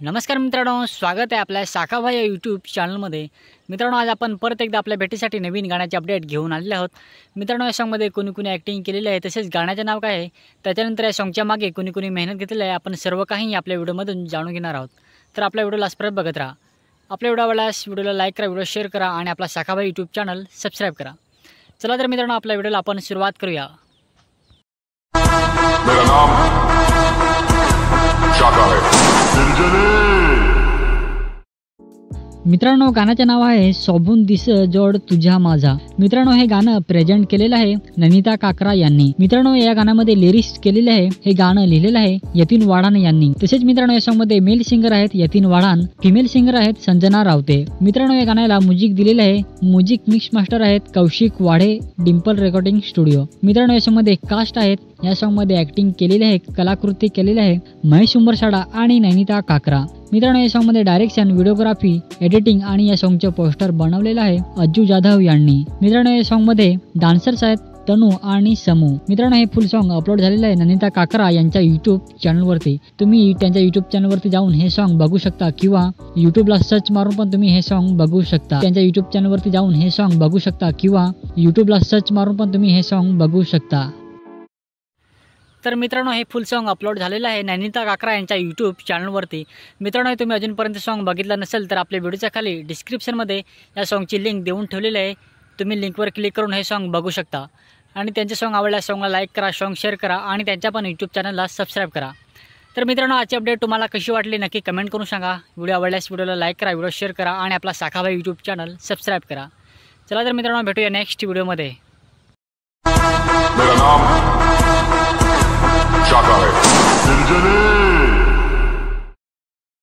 नमस्कार मित्रांनो, स्वागत आहे आपल्या शाखाभाई या यूट्यूब चॅनलमध्ये। मित्रांनो, आज आपण परत एकदा आपल्या भेटीसाठी नवीन गाण्याचे अपडेट घेऊन आलेले आहोत। मित्रांनो, या सॉन्गमध्ये कोणी ॲक्टिंग केलेली आहे, तसेच गाण्याचे नाव काय आहे, त्याच्यानंतर या सॉन्गच्या मागे कोणी मेहनत घेतलेली आहे, आपण सर्व काही आपल्या व्हिडिओमधून जाणून घेणार आहोत। तर आपल्या व्हिडिओला परत बघत राहा। आपल्या व्हिडिओ आवडल्यास व्हिडिओला लाईक करा, व्हिडिओ शेअर करा आणि आपला शाखाभाई यूट्यूब चॅनल सबस्क्राईब करा। चला तर मित्रांनो, आपल्या व्हिडिओला आपण सुरुवात करूया। मेरा नाम शाखा है। मित्रांनो, गाण्याचे नाव आहे सोबून दिस जोड तुझ्या माझा। मित्रांनो, हे गाणं प्रेझेंट केलेलं आहे नमिता काकरा यांनी। मित्रांनो, या गाण्यामध्ये लिरिक्स केलेले आहे, हे गाणं लिहिलेलं आहे यतीन वाढान यांनी। तसेच मित्रांनो, या सॉन्ग मध्ये मेल सिंगर आहेत यतीन वाढान, फिमेल सिंगर आहेत संजना रावते। मित्रांनो, या गाण्याला म्युझिक दिलेलं आहे, म्युझिक मिक्स मास्टर आहेत कौशिक वाढे, डिंपल रेकॉर्डिंग स्टुडिओ। मित्रांनो, या सॉन्ग मध्ये कास्ट आहेत, या सॉन्ग मध्ये ऍक्टिंग केलेली आहे, कलाकृती केलेली आहे महेश उंबरसाडा आणि नैनिता काकरा। मित्रांनो, या सॉन्ग मध्ये डायरेक्शन, व्हिडिओग्राफी, एडिटिंग आणि या सॉन्गचे पोस्टर बनवलेलं आहे अज्जू जाधव यांनी। मित्रांनो, या सॉन्ग मध्ये डान्सर्स आहेत तनू आणि समू। मित्रांनो, हे फुल सॉन्ग अपलोड झालेलं आहे नैनिता काकरा यांच्या यूट्यूब चॅनलवरती। तुम्ही त्यांच्या यूट्यूब चॅनलवरती जाऊन हे सॉन्ग बघू शकता किंवा यूट्यूबला सर्च मारून पण तुम्ही हे सॉन्ग बघू शकता। त्यांच्या यूट्यूब चॅनलवरती जाऊन हे सॉन्ग बघू शकता किंवा यूट्यूबला सर्च मारून पण तुम्ही हे सॉन्ग बघू शकता। तर मित्रांनो, हे फुल सॉन्ग अपलोड झालेलं आहे नैनिता काकरा यांच्या यूट्यूब चॅनलवरती। मित्रांनो, तुम्ही अजूनपर्यंत सॉन्ग बघितलं नसेल तर आपल्या व्हिडिओच्या खाली डिस्क्रिप्शनमध्ये या सॉन्गची लिंक देऊन ठेवलेली आहे, तुम्ही लिंकवर क्लिक करून हे सॉन्ग बघू शकता। आणि त्यांचे सॉन्ग आवडल्यास सॉन्गला लाईक करा, सॉन्ग शेअर करा आणि त्यांच्या पण यूट्यूब चॅनलला सबस्क्राईब करा। तर मित्रांनो, आजची अपडेट तुम्हाला कशी वाटली नक्की कमेंट करून सांगा। व्हिडिओ आवडल्यास व्हिडिओला लाईक करा, व्हिडिओ शेअर करा आणि आपला शाखाभाई यूट्यूब चॅनल सबस्क्राईब करा। चला तर मित्रांनो, भेटूया नेक्स्ट व्हिडिओमध्ये। मेरा नाम शाखा है।